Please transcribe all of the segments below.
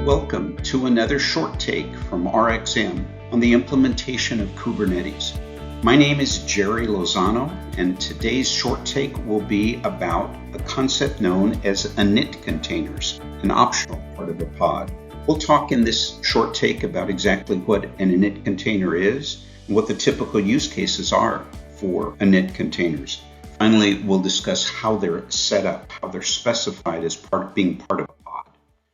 Welcome to another short take from RxM on the implementation of Kubernetes. My name is Jerry Lozano, and today's short take will be about a concept known as Init containers, an optional part of a pod. We'll talk in this short take about exactly what an Init container is and what the typical use cases are for Init containers. Finally, we'll discuss how they're set up, how they're specified as being part of a pod.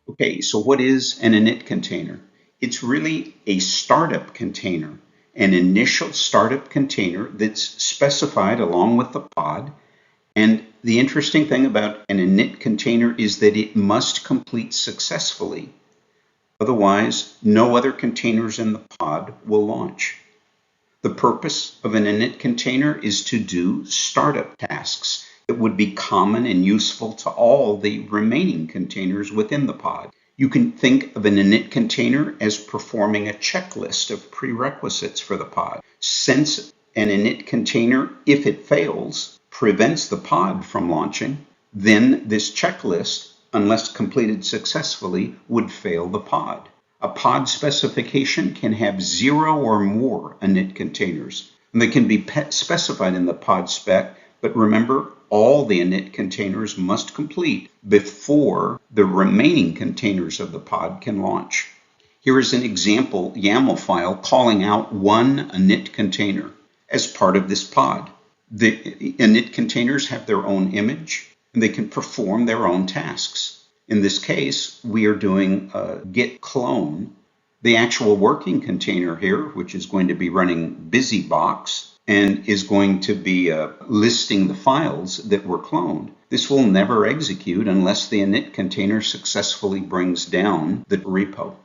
Okay, so what is an Init container? It's really a startup container, an initial startup container that's specified along with the pod. And the interesting thing about an Init container is that it must complete successfully. Otherwise, no other containers in the pod will launch. The purpose of an Init container is to do startup tasks that would be common and useful to all the remaining containers within the pod. You can think of an Init container as performing a checklist of prerequisites for the pod. Since an Init container, if it fails, prevents the pod from launching, then this checklist, unless completed successfully, would fail the pod. A pod specification can have 0 or more Init containers, and they can be specified in the pod spec, but remember, all the Init containers must complete before the remaining containers of the pod can launch. Here is an example YAML file calling out one Init container as part of this pod. The Init containers have their own image, and they can perform their own tasks. In this case, we are doing a git clone. The actual working container here, which is going to be running busybox and is going to be listing the files that were cloned. This will never execute unless the Init container successfully brings down the repo.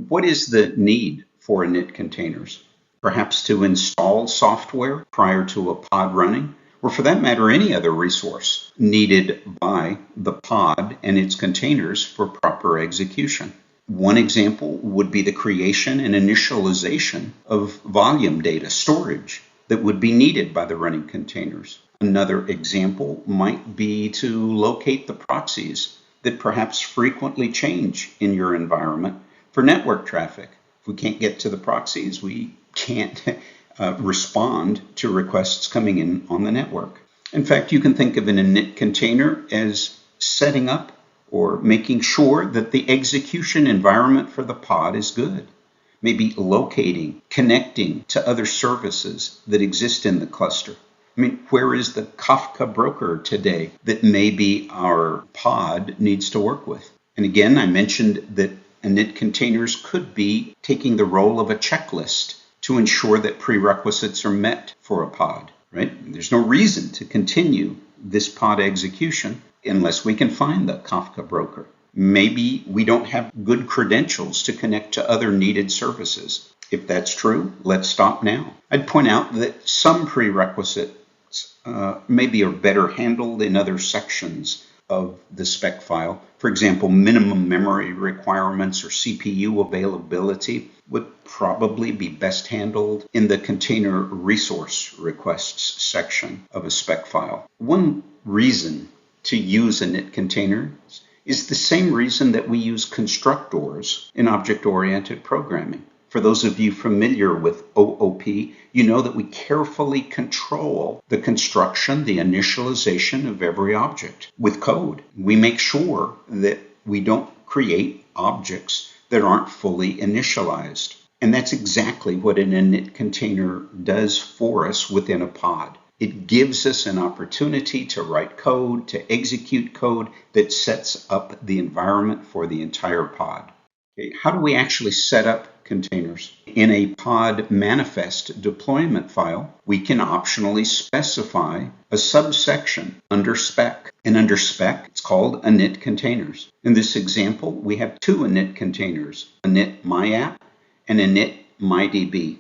What is the need for Init containers? Perhaps to install software prior to a pod running, or for that matter, any other resource needed by the pod and its containers for proper execution. One example would be the creation and initialization of volume data storage that would be needed by the running containers. Another example might be to locate the proxies that perhaps frequently change in your environment for network traffic. If we can't get to the proxies, we can't respond to requests coming in on the network. In fact, you can think of an Init container as setting up or making sure that the execution environment for the pod is good. Maybe locating, connecting to other services that exist in the cluster. I mean, where is the Kafka broker today that maybe our pod needs to work with? And again, I mentioned that Init containers could be taking the role of a checklist to ensure that prerequisites are met for a pod, right? There's no reason to continue this pod execution unless we can find the Kafka broker. Maybe we don't have good credentials to connect to other needed services. If that's true, let's stop now. I'd point out that some prerequisites maybe are better handled in other sections of the spec file. For example, minimum memory requirements or CPU availability would probably be best handled in the container resource requests section of a spec file. One reason to use Init containers is the same reason that we use constructors in object-oriented programming. For those of you familiar with OOP, you know that we carefully control the construction, the initialization of every object with code. We make sure that we don't create objects that aren't fully initialized. And that's exactly what an Init container does for us within a pod. It gives us an opportunity to write code, to execute code that sets up the environment for the entire pod. Okay, how do we actually set up containers? In a pod manifest deployment file, we can optionally specify a subsection under spec. And under spec, it's called Init containers. In this example, we have two Init containers, Init myapp and Init mydb.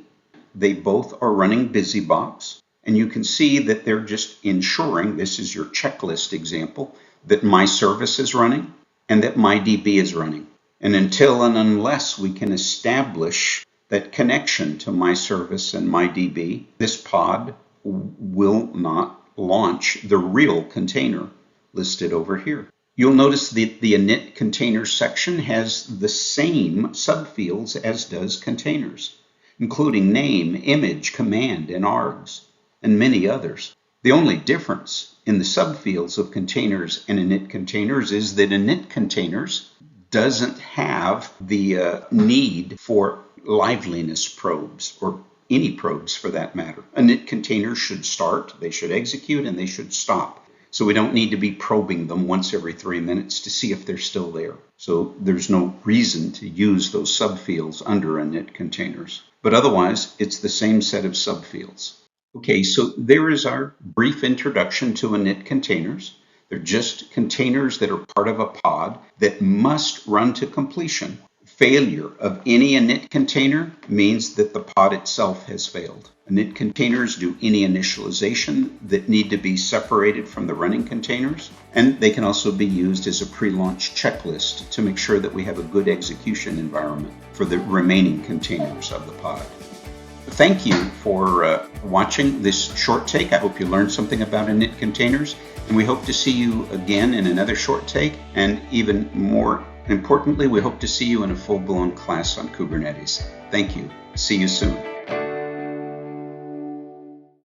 They both are running busybox. And you can see that they're just ensuring, this is your checklist example, that my service is running and that mydb is running. And until and unless we can establish that connection to my service and mydb, this pod will not launch the real container listed over here. You'll notice that the Init Container section has the same subfields as does containers, including name, image, command, and args, and many others. The only difference in the subfields of containers and Init Containers is that Init Containers doesn't have the need for liveliness probes, or any probes for that matter. Init Containers should start, they should execute, and they should stop. So we don't need to be probing them once every 3 minutes to see if they're still there. So there's no reason to use those subfields under Init Containers. But otherwise, it's the same set of subfields. Okay, so there is our brief introduction to Init Containers. They're just containers that are part of a pod that must run to completion. Failure of any Init container means that the pod itself has failed. Init containers do any initialization that need to be separated from the running containers, and they can also be used as a pre-launch checklist to make sure that we have a good execution environment for the remaining containers of the pod. Thank you for watching this short take. I hope you learned something about Init containers, and we hope to see you again in another short take, and even more importantly, we hope to see you in a full-blown class on Kubernetes. Thank you. See you soon.